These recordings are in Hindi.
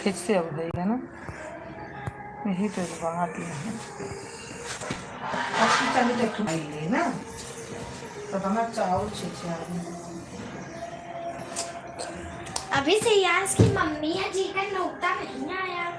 खिंच से अब है ना, यही तो बात है। चलिए तो खाइए ना, तो हमारा चावल छीछे अभी से यार इसकी मम्मी है जी का नोटा नहीं आया।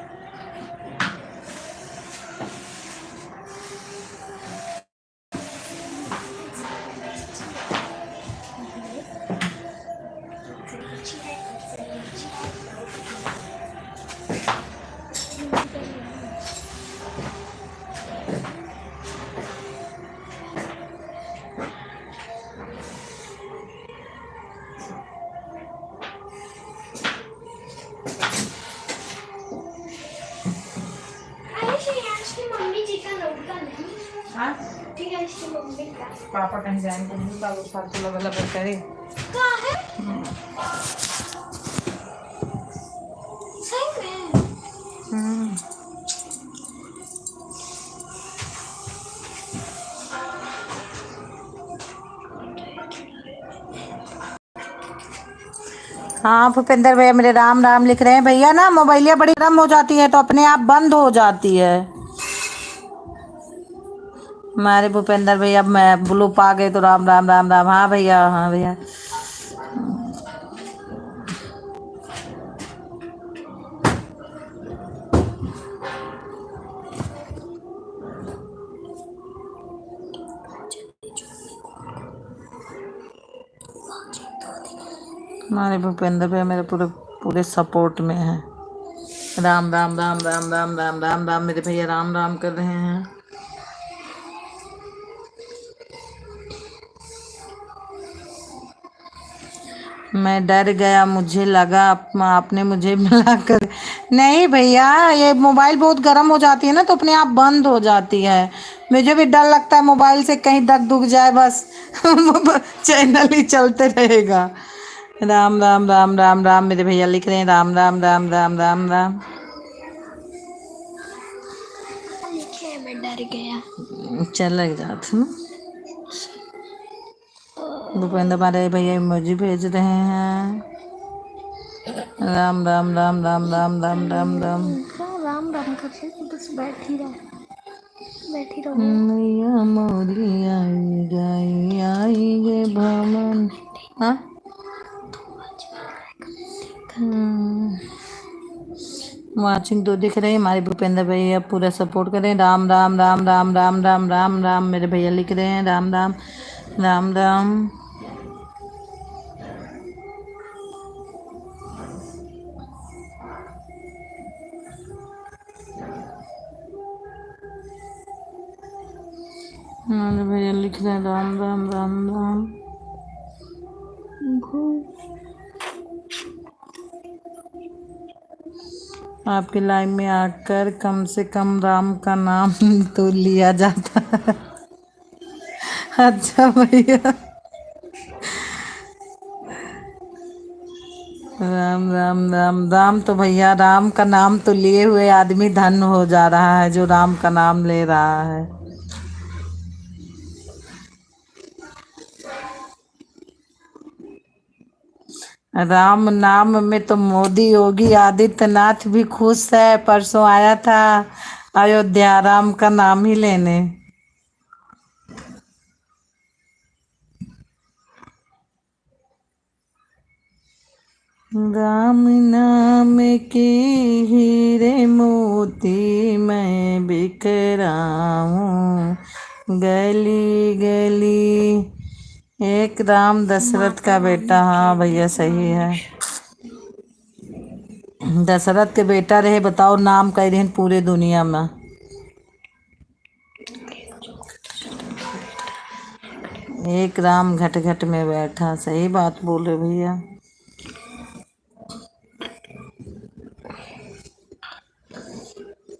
पापा कहीं जाएंगे नहीं, बाबू फालतू लगा लगा करे। हाँ भूपेंद्र भैया मेरे राम राम लिख रहे हैं। भैया ना मोबाइलिया बड़ी गर्म हो जाती है तो अपने आप बंद हो जाती है। हमारे भूपेंद्र भैया मैं ब्लू पा गए तो राम राम राम राम। हाँ भैया, हाँ भैया। हमारे भूपेंद्र भैया मेरे पूरे पूरे सपोर्ट में है। राम राम राम राम राम राम राम राम मेरे भैया राम राम कर रहे हैं। मैं डर गया, मुझे लगा आपने मुझे मिलाकर। नहीं भैया, ये मोबाइल बहुत गर्म हो जाती है ना तो अपने आप बंद हो जाती है। मुझे भी डर लगता है मोबाइल से कहीं दग दुग जाए, बस चैनल ही चलते रहेगा। राम राम राम राम राम मेरे भैया लिख रहे हैं। राम राम राम राम राम राम। मैं डर गया। चल लग जाता ना। भूपेंद्र हमारे भैया इमोजी भेज रहे हैं। राम राम राम राम राम राम राम राम। राम राम करके बस बैठी रहो। मैया मोरी आई गई आई गे भमन। हाँ वाचिंग तो दिख रही है। हमारे भूपेंद्र भैया पूरा सपोर्ट करें। राम राम राम राम राम राम राम राम मेरे भैया लिख रहे हैं। राम राम राम राम। हमारे भैया लिख रहे हैं। राम राम राम राम। आपकी लाइन में आकर कम से कम राम का नाम तो लिया जाता है। अच्छा भैया। राम राम राम राम। तो भैया राम का नाम तो लिए हुए आदमी धन्य हो जा रहा है जो राम का नाम ले रहा है। राम नाम में तो मोदी योगी आदित्यनाथ भी खुश है। परसों आया था अयोध्या राम का नाम ही लेने। राम नाम के हीरे मोती मैं बिखराऊं गली गली। एक राम दशरथ का बेटा। हाँ भैया सही है। दशरथ के बेटा रहे, बताओ नाम कह रहे पूरे दुनिया में। एक राम घट घट में बैठा। सही बात बोले भैया।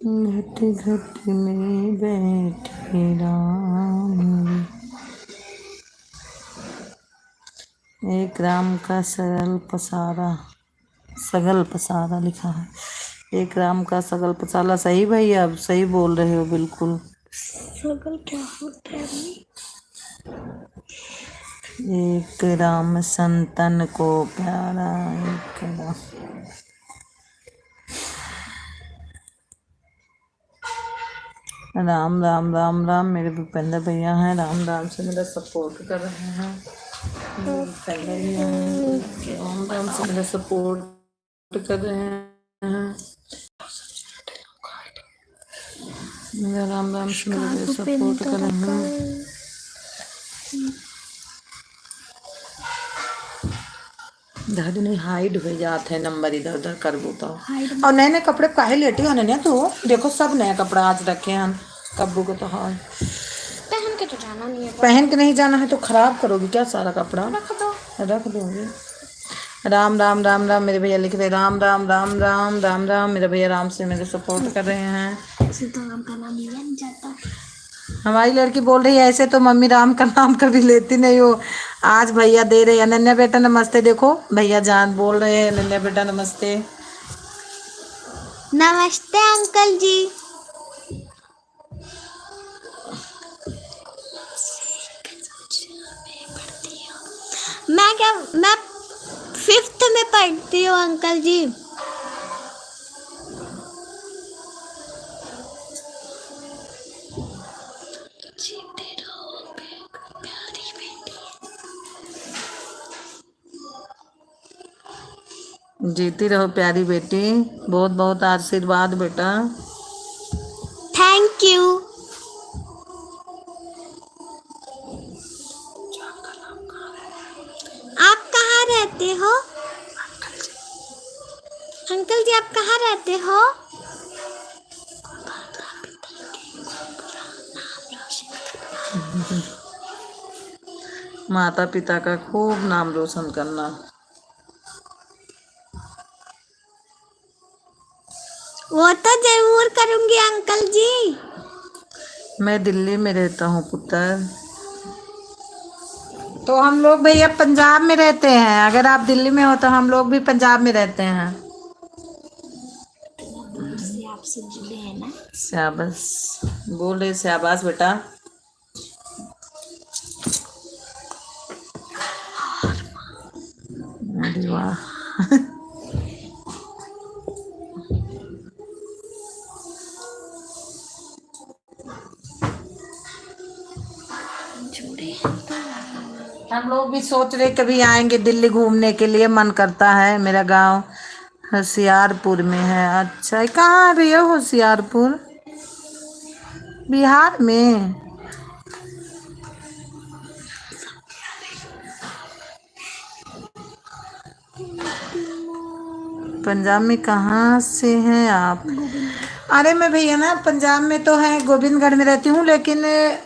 घट घट में बैठे राम। एक राम का सगल पसारा लिखा है। एक राम का सगल पसारा। सही भैया, अब सही बोल रहे हो बिल्कुल। सगल क्या होता है? एक राम संतन को प्यारा। एक राम राम राम राम राम, मेरे भूपेंद्र भैया हैं, राम राम से मेरा सपोर्ट कर रहे हैं। मेरे भूपेंद्र भैया हैं, राम राम से मेरा सपोर्ट कर रहे हैं। मेरा राम राम से मेरा सपोर्ट कर रहे हैं। दादी नहीं हाइड हो जाते हैं नंबर इधर उधर कर बोता और नए नए कपड़े काहे लेटी हो ना तू। देखो सब नए कपड़े आज रखे हैं कब्बू को तो। हाँ पहन के तो जाना नहीं है। पहन के नहीं जाना है तो खराब करोगी क्या सारा कपड़ा। रख दो। रख दूंगी। राम राम राम राम मेरे भैया लिख रहे राम राम राम राम राम राम। मेरे भैया राम से मेरे सपोर्ट कर रहे हैं। उसे तो राम का नाम लिया नहीं जाता। हमारी लड़की बोल रही है ऐसे तो मम्मी राम का नाम कभी लेती नहीं हो। आज भैया दे रहे हैं। अनन्या बेटा नमस्ते। देखो भैया जान बोल रहे हैं अनन्या बेटा नमस्ते। नमस्ते अंकल जी। मैं 5th में पढ़ती हूँ अंकल जी। जीती रहो प्यारी बेटी। बहुत बहुत आशीर्वाद बेटा। Thank you. आप कहाँ रहते हो अंकल जी? आप कहाँ रहते हो? माता पिता का खूब नाम रोशन करना। वो तो जरूर करूंगी अंकल जी। मैं दिल्ली में रहता हूँ पुत्र। तो हम लोग भैया पंजाब में रहते हैं। अगर आप दिल्ली में हो तो हम लोग भी पंजाब में रहते हैं। आपसे जुड़े हैं ना। शाबाश बोल रहे शाबाश बेटा। अरे वाह हम लोग भी सोच रहे कभी आएंगे दिल्ली घूमने के लिए। मन करता है। मेरा गांव होशियारपुर में है। अच्छा कहाँ है भैया होशियारपुर? बिहार में? पंजाब में कहाँ से हैं आप? अरे मैं भैया ना पंजाब में तो है गोविंदगढ़ में रहती हूँ लेकिन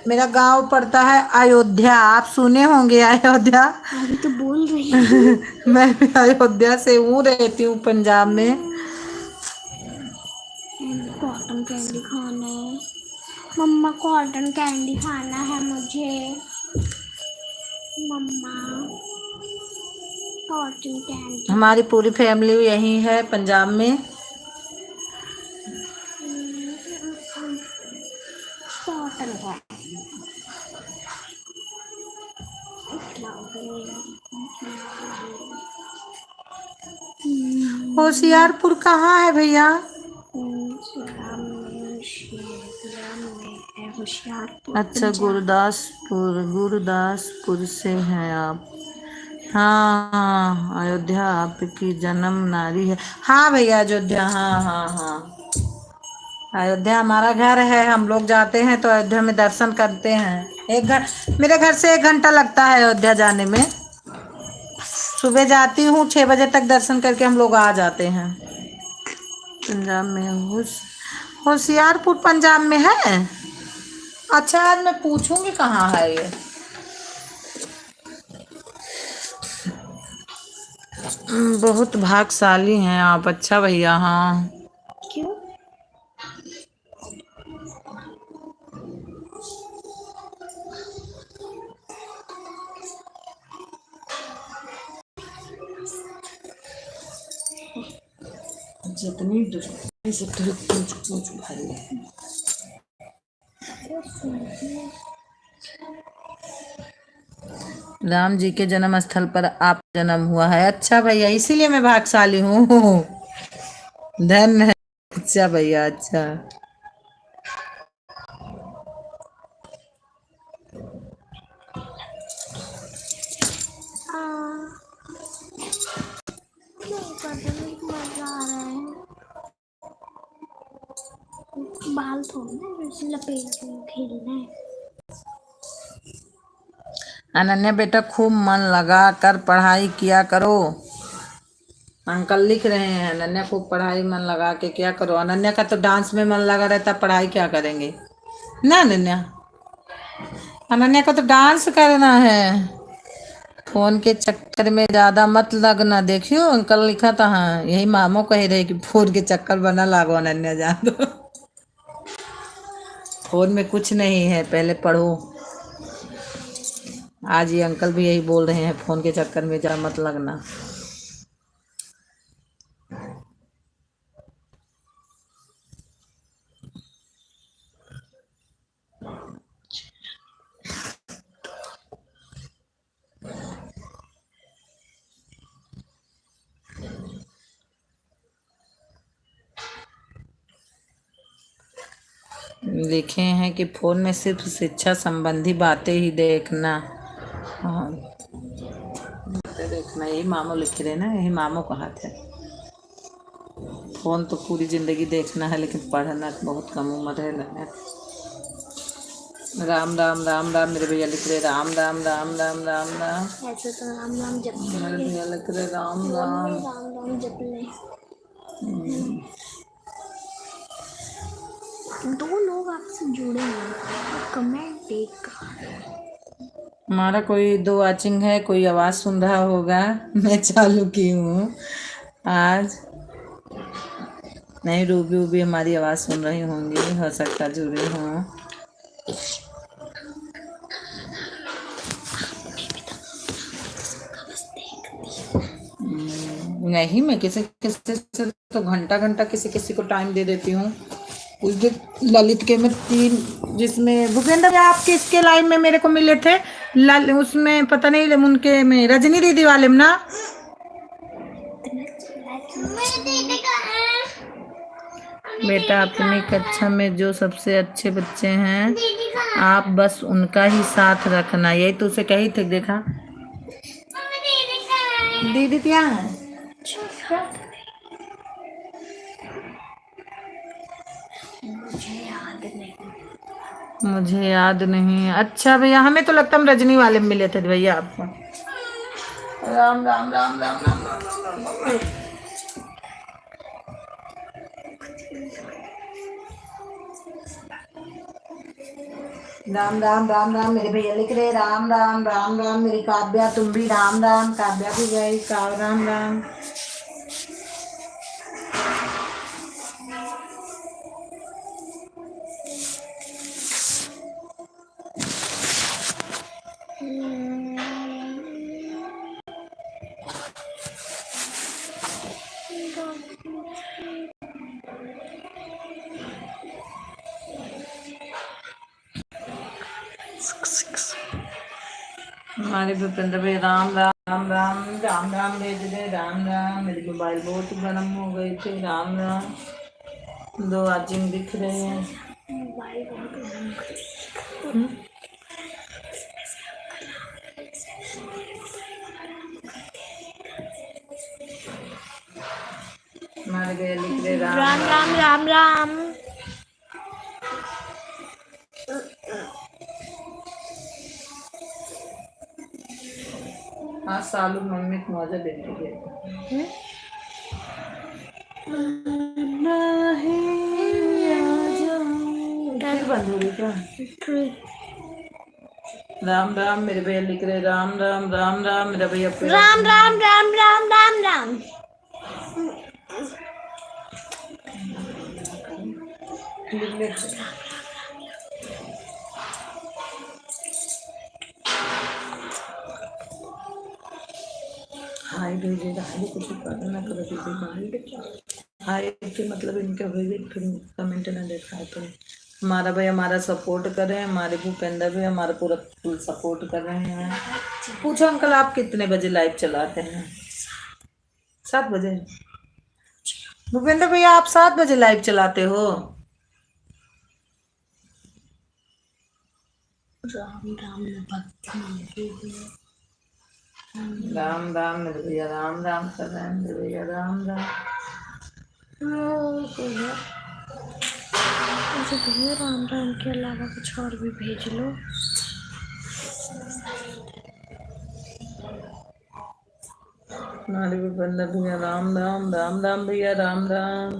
मेरा गांव पड़ता है अयोध्या। आप सुने होंगे अयोध्या। अभी तो बोल रही हूँ। मैं भी अयोध्या से हूँ रहती हूँ पंजाब में। कॉटन कैंडी खाना है मम्मा। कॉटन कैंडी खाना है मुझे मम्मा। Cotton candy. हमारी पूरी फैमिली यही है पंजाब में। Cotton candy. होशियारपुर कहाँ है भैया? होशियारपुर अच्छा गुरदासपुर। गुरदासपुर से हैं आप। हाँ अयोध्या आपकी जन्म नारी है। हाँ भैया अयोध्या। हाँ हाँ हाँ अयोध्या हमारा घर है। हम लोग जाते हैं तो अयोध्या में दर्शन करते हैं। मेरे घर से 1 घंटा लगता है अयोध्या जाने में। सुबह जाती हूँ 6 बजे तक दर्शन करके हम लोग आ जाते हैं। पंजाब में होशियारपुर पंजाब में है। अच्छा आज मैं पूछूंगी कहाँ है ये। बहुत भाग्यशाली हैं आप। अच्छा भैया। हाँ क्यों? जितनी दुश्मनी से पूछ पूछ भाई। राम जी के जन्म स्थल पर आप जन्म हुआ है। अच्छा भैया इसीलिए मैं भाग्यशाली हूँ। धन्य है। अच्छा भैया अच्छा। बाल थोड़ना जैसे लपेट के खेलना है। अनन्या बेटा खूब मन लगा कर पढ़ाई किया करो। अंकल लिख रहे हैं अनन्या खूब पढ़ाई मन लगा के क्या करो। अनन्या का तो डांस में मन लगा रहता, पढ़ाई क्या करेंगे ना अनन्या। अनन्या को तो डांस करना है। फोन के चक्कर में ज्यादा मत लगना। देखियो अंकल लिखा था, हाँ यही मामो कह रहे कि फोन के चक्कर बना लागो अनन्या जान दो। फोन में कुछ नहीं है, पहले पढ़ो। आज ये अंकल भी यही बोल रहे हैं, फोन के चक्कर में ज्यादा मत लगना। लिखे हैं कि फोन में सिर्फ शिक्षा संबंधी बातें ही देखना। हाँ बातें देखना, यही मामो लिख रहे ना, यही मामो का हाथ है। फोन तो पूरी जिंदगी देखना है, लेकिन पढ़ना बहुत कम उम्र है ना। राम राम राम राम मेरे भैया लिख रहे राम राम राम राम राम राम। ऐसे तो राम राम जप ले, मेरे भैया लिख रहे राम राम। राम राम जप ले। दो लोग आपसे जुड़े हैं, कमेंट देख कर। हमारा कोई दो वाचिंग है, कोई आवाज सुन रहा होगा। मैं चालू की हूँ आज। नहीं रूबी उबी हमारी आवाज सुन रही होंगी, हो सकता जुड़ी हूँ। नहीं मैं किसी किसी से तो घंटा घंटा किसी किसी को टाइम दे देती हूँ। उस दिन ललित के में 3, जिसमें भूपेंद्र आप किसके लाइव में मेरे को मिले थे, उसमें पता नहीं उनके में रजनी दीदी वाले में ना। बेटा अपनी कक्षा में जो सबसे अच्छे बच्चे हैं आप बस उनका ही साथ रखना, यही तो उसे कही थी। देखा दीदी क्या है, मुझे याद नहीं। अच्छा भैया हमें तो लगता हम रजनी वाले में मिले थे भैया आपको। राम राम राम राम राम राम राम। राम राम राम राम मेरे भैया लिख रहे राम राम राम राम। मेरी काव्या तुम भी राम राम, काव्या भी गई राम राम। हमारे भूपेंद्र भाई राम राम राम राम राम राम भेज दे राम राम। मेरी मोबाइल बहुत गर्म हो गई थी राम राम। दो वाचिंग दिख रहे हैं। हमारे भैया लिख रहे राम राम राम राम राम। हाँ सालू मम्मी को मौजा देने के फिर बंद हो रही क्या। राम राम मेरे भैया लिख रहे राम राम राम राम। मेरा भैया राम राम राम राम राम राम। हाय भेजे हाय कुछ करना करो दीदी हाय के मतलब इनके भेजे फिर कमेंट ना देखा तो। हमारा भाई हमारा सपोर्ट कर रहे हैं, हमारे भूपेंद्र भाई हमारा पूरा फुल सपोर्ट कर रहे हैं। पूछो अंकल आप कितने बजे लाइव चलाते हैं। 7 बजे। भूपेंद्र भैया आप 7 बजे लाइव चलाते हो। राम राम भक्ति राम राम मेरे भैया राम राम कर रहे हैं। मेरे भैया राम राम। मुझे भैया राम राम के अलावा कुछ और भी भेज लो। हमारे भी बंदा भैया राम राम राम राम भैया राम राम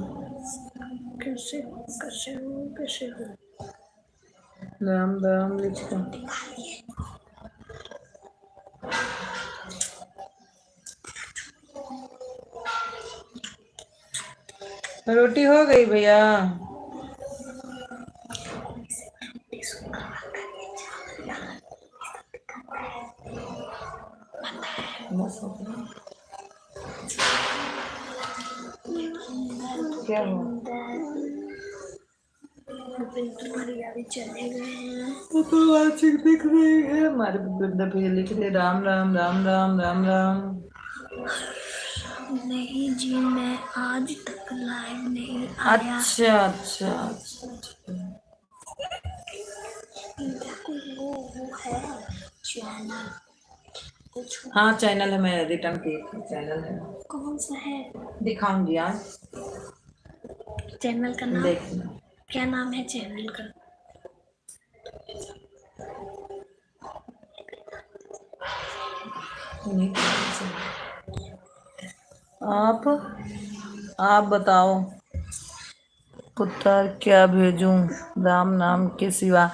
कैसे हो कैसे हो कैसे हो? राम राम लिखो। रोटी हो गई भैया? क्या हुआ? तुम्हारी यादें चले गए हैं। तो अच्छी दिख रही है। हमारे बंदा भैया लिख रहे राम राम राम राम राम राम। नहीं जी, मैं आज तक लाइव नहीं आया। अच्छा अच्छा अच्छा। वो है चैनल कुछ। हाँ चैनल है, मैं रिटर्न की चैनल है। कौन सा है? दिखाऊंगी आज। चैनल का नाम देखना। क्या नाम है चैनल का? आप बताओ। पुत्र क्या भेजूं राम नाम के सिवा?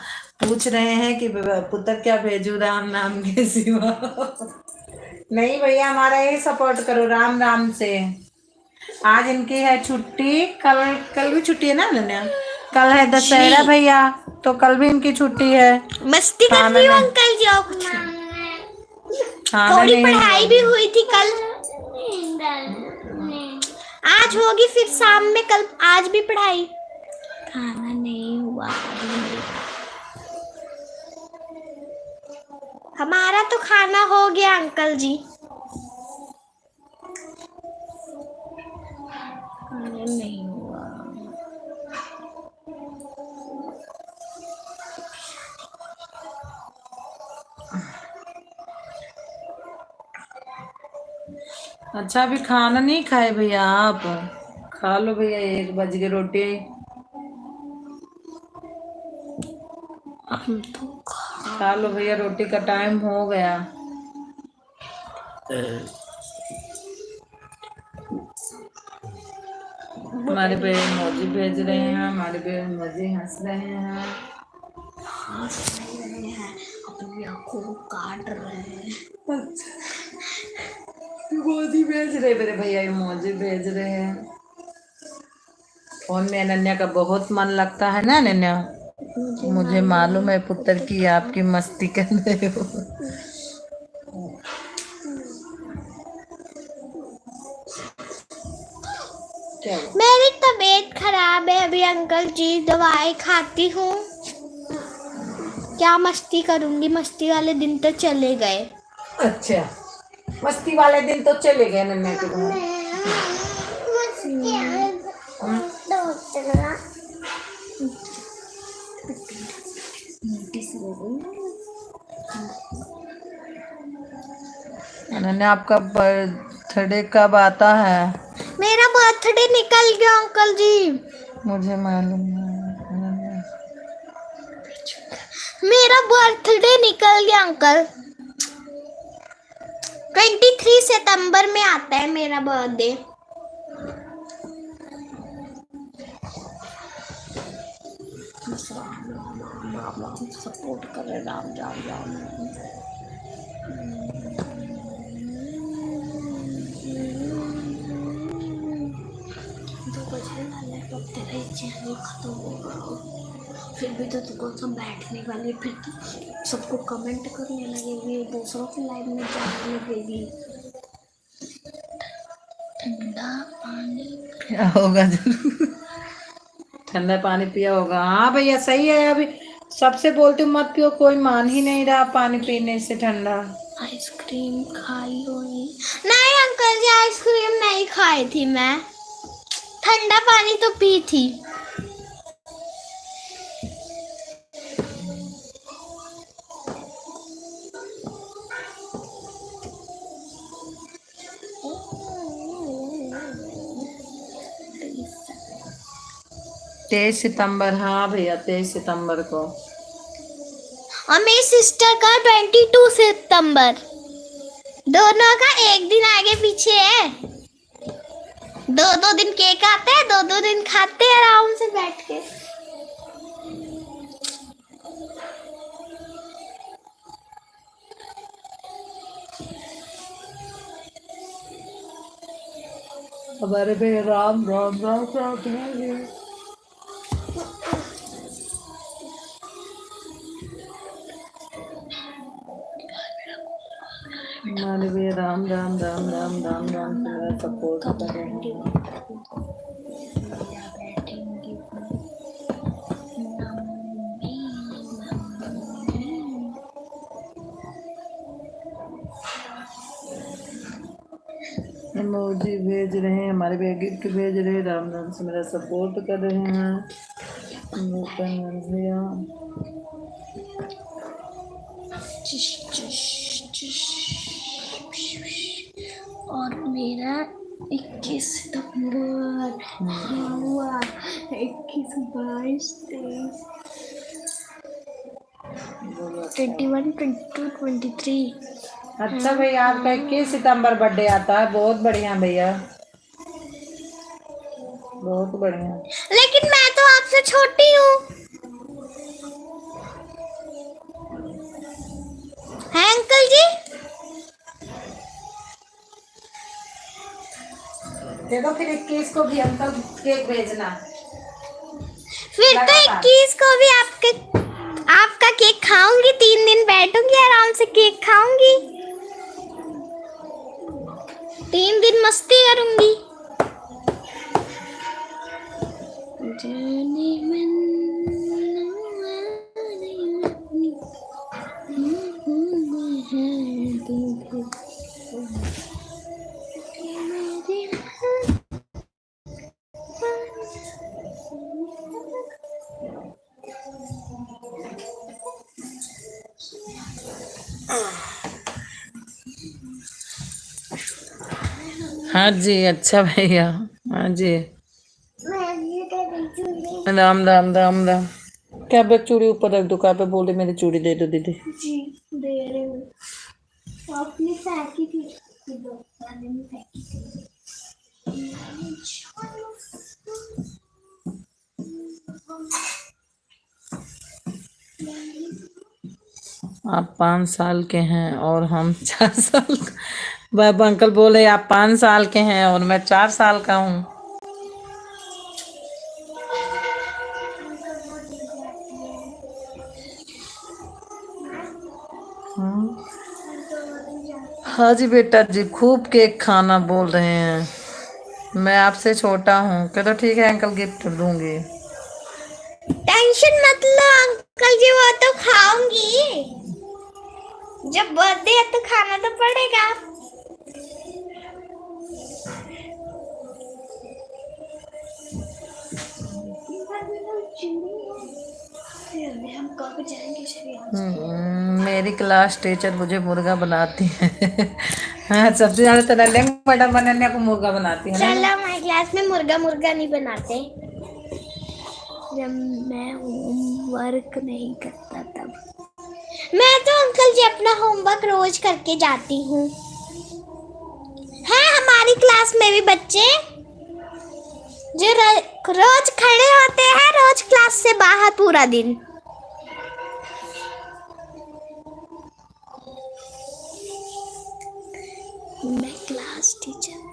पूछ रहे हैं कि पुत्र क्या भेजूं राम नाम के सिवा। नहीं भैया, हमारा यही सपोर्ट करो राम राम से। आज इनकी है छुट्टी, कल कल भी छुट्टी है ना अनन्या? कल है दशहरा भैया, तो कल भी इनकी छुट्टी है। मस्ती कर रही हो अंकल जी? और कुछ थोड़ी पढ़ाई भी हुई थी कल। आज होगी फिर शाम में, कल आज भी पढ़ाई। खाना नहीं हुआ अभी। हमारा तो खाना हो गया अंकल जी। खाना नहीं हुआ। अच्छा अभी खाना नहीं खाए भैया आप? खा लो भैया, 1 बज गए, रोटी। हम तो खा लो भैया, रोटी का टाइम हो गया। हमारे पे इमोजी भेज रहे हैं, हमारे पे इमोजी हंस रहे हैं। हंस रहे हैं, अपनी आंखों को काट रहे हैं। इमोजी भेज रहे मेरे भैया, इमोजी भेज रहे हैं। फोन में अनन्या का बहुत मन लगता है ना अनन्या? मुझे मालूम है पुत्र की आपकी मस्ती कर रहे हो। मेरी तबीयत खराब है अभी अंकल जी, दवाई खाती हूँ। क्या मस्ती करूंगी, मस्ती वाले दिन तो चले गए। अच्छा, मस्ती वाले दिन तो चले गए अनन्या के घर। अनन्या आपका बर्थडे कब आता है? मेरा बर्थडे निकल गया अंकल जी। मुझे मालूम है अनन्या। मेरा बर्थडे निकल गया अंकल। 23 सितंबर में आता है मेरा बर्थडे। सपोर्ट कर रहे राम राम राम। चैनल खत्म होगा, फिर भी तो दुकान सब बैठने वाले, फिर तो सबको कमेंट करने लगेगी, दूसरों की लाइव में जाने लगेगी। ठंडा पानी क्या होगा जरूर। ठंडा पानी पिया होगा। हाँ भैया सही है। अभी सबसे बोलती हूँ मत पियो, कोई मान ही नहीं रहा पानी पीने से ठंडा। आइसक्रीम खाई होगी? नहीं अंकल जी, आइसक्रीम नहीं खाई थी मैं, ठंडा पानी तो पी थी। 23 सितंबर, हाँ भैया 23 सितंबर को। और मेरी सिस्टर का 22 सितंबर। दोनों का एक दिन आगे पीछे है। दो दो दिन केक आते हैं, दो दो दिन खाते हैं आराम से बैठ के। हमारे पे राम राम राम राम राम। हमारे भी राम राम राम राम राम राम से मेरा सपोर्ट कर रहे हैं। इमोजी भेज रहे हैं, हमारे भैया गिफ्ट भेज रहे हैं, राम राम से मेरा सपोर्ट कर रहे हैं भैया। और मेरा 21 सितंबर हुआ। 21, 22, 23, 21, 22, 23। अच्छा भैया, आपका 21 सितंबर बर्थडे आता है, बहुत बढ़िया भैया, बहुत बढ़िया। लेकिन मैं तो आपसे छोटी हूँ। है अंकल जी? देखो फिर 21 को भी अंकल केक भेजना। फिर तो 21 को भी आपका केक खाऊंगी। 3 दिन बैठूंगी आराम से, केक खाऊंगी। 3 दिन मस्ती करूंगी। हाँ जी, अच्छा भैया, हाँ जी, राम राम राम राम। क्या पे चूड़ी ऊपर रख दो, क्या पे बोले मेरी चूड़ी दे दो दीदी। जी दे रहे हो। आपने फेंकी थी, मैंने भी फेंकी थी। आप 5 साल के हैं और हम 4 साल बाबा अंकल बोले आप 5 साल के हैं और मैं 4 साल का हूँ। हाँ जी बेटा जी, खूब केक खाना बोल रहे हैं। मैं आपसे छोटा हूँ, चलो ठीक है अंकल, गिफ्ट दूंगी। टेंशन मत लो अंकल जी, वो तो खाऊंगी। जब बर्थडे है तो खाना तो पड़ेगा। हम कब जाएंगे श्री? मेरी क्लास टीचर मुझे मुर्गा बनाती है। हाँ, सबसे ज्यादा तो नन्हे मटर बनाने को मुर्गा बनाती है ना। चलो हमारी क्लास में मुर्गा मुर्गा नहीं बनाते। जब मैं होमवर्क नहीं करता तब। मैं तो अंकल जी अपना होमवर्क रोज करके जाती हूँ। है हमारी क्लास में भी बच्चे जो रोज खड़े होते हैं, रोज क्लास से बाहर पूरा दिन। मैं क्लास टीचर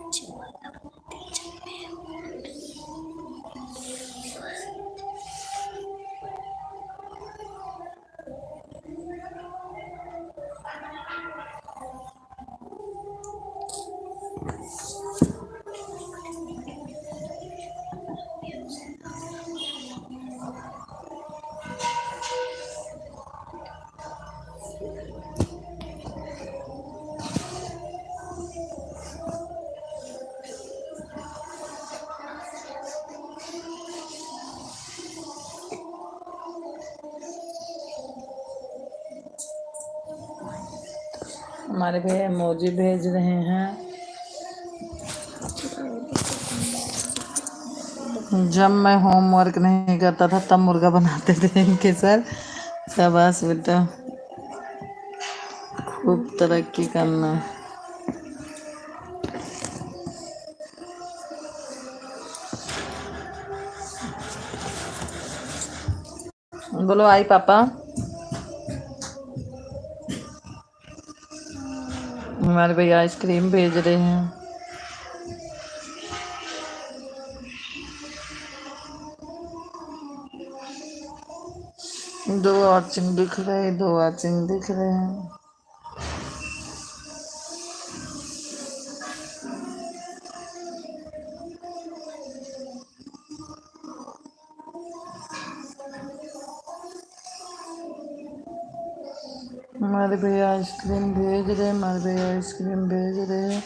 हमारे भैया इमोजी भेज रहे हैं। जब मैं होमवर्क नहीं करता था तब मुर्गा बनाते थे इनके सर। शाबाश बेटा, खूब तरक्की करना। बोलो आई पापा। हमारे भैया आइसक्रीम भेज रहे हैं। दो वॉचिंग दिख रहे, दो वॉचिंग दिख रहे हैं। हमारे भैया आइसक्रीम भेज रहे, हमारे भैया आइसक्रीम भेज रहे हैं।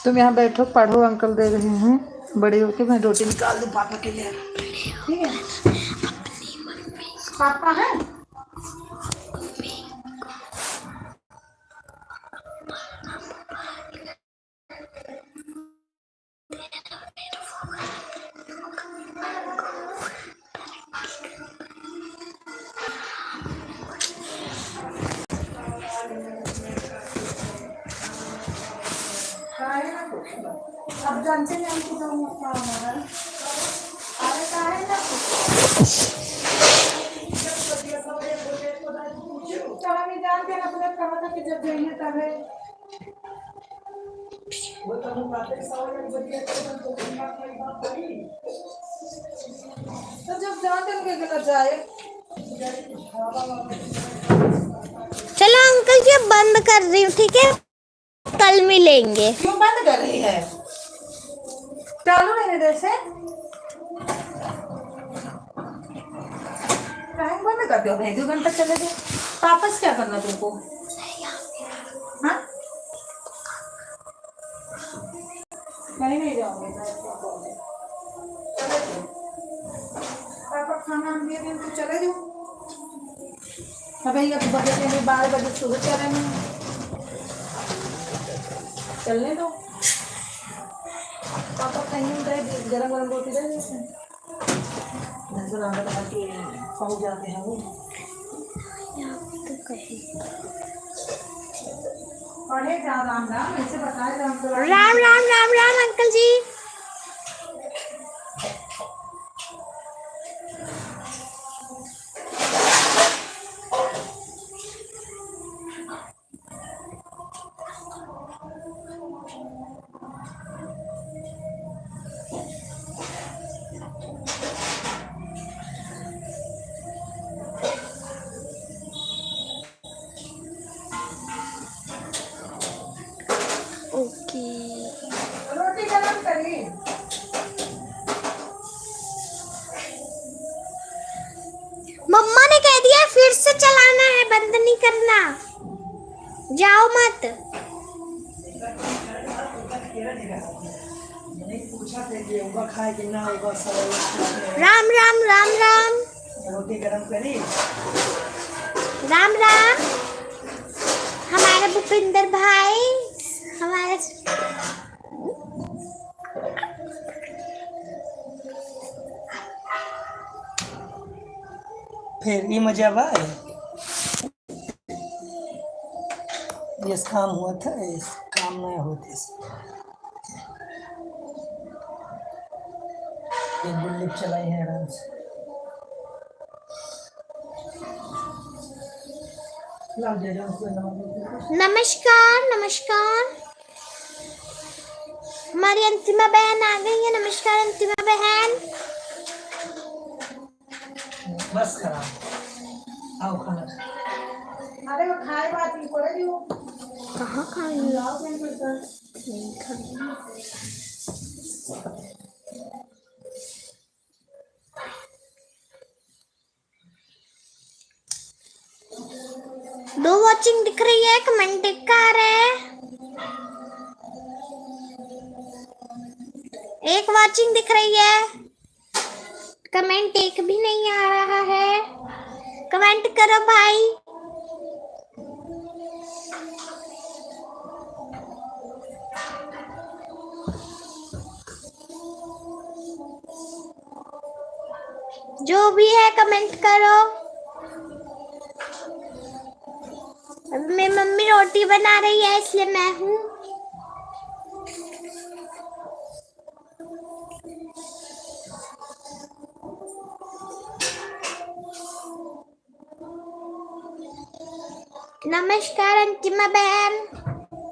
तुम यहाँ बैठो पढ़ो, अंकल दे रहे हैं। बड़े होके मैं रोटी निकाल दूँ पापा के लिए। ठीक है, पापा है। अब जानते हैं हमको क्या हमारा। अरे काहे ना हम जानते हैं अपने कहा था कि जब जाइए तब है। तो जब जानते हैं कि जाए। चलो अंकल जी, अब बंद कर रही हूँ, ठीक है, कल मिलेंगे। क्यों बंद कर रही है? चालू रहने दे से। टाइम बंद कर दो भाई, 2 घंटा चले गए। वापस क्या करना तुमको? हाँ, कहीं नहीं जाओगे। पापा खाना हम दिए थे तो चले जाओ। अभी अब बजे 12 बजे सुबह चलेंगे। चलने दो। पापा कहीं गए, गरम गरम रोटी दे देते हैं। पहुँच जाते हैं वो। पढ़े जा राम राम, ऐसे बताए राम राम राम राम अंकल जी। ओके, रोटी गरम करी। मम्मा ने कह दिया फिर से चलाना है, बंद नहीं करना, जाओ मत। नहीं पूछा था कि होगा खाए कि ना होगा, सब राम राम राम राम रोटी गरम करी। राम राम। हमारे भूपिंदर भाई, हमारे फिर ये मजा आया। ये काम हुआ था, इस काम नहीं होते। ये बुल्लिप चलाई है आराम से। लाओ दे दो उसको, लाओ दे दो। नमस्कार नमस्कार, हमारी अंतिमा बहन आ गई है। नमस्कार अंतिमा बहन। बस करा, आओ खाना। अरे वो खाए बात नहीं पड़ेगी वो। कहाँ खाई? लाओ कहीं पर। नहीं खाई। दो वॉचिंग दिख रही है, कमेंट दिख आ रहा है। एक वॉचिंग दिख रही है, कमेंट एक भी नहीं आ रहा है। कमेंट करो भाई। जो भी है कमेंट करो। अभी मेरी मम्मी रोटी बना रही है इसलिए मैं हूँ। नमस्कार अंतिमा बहन।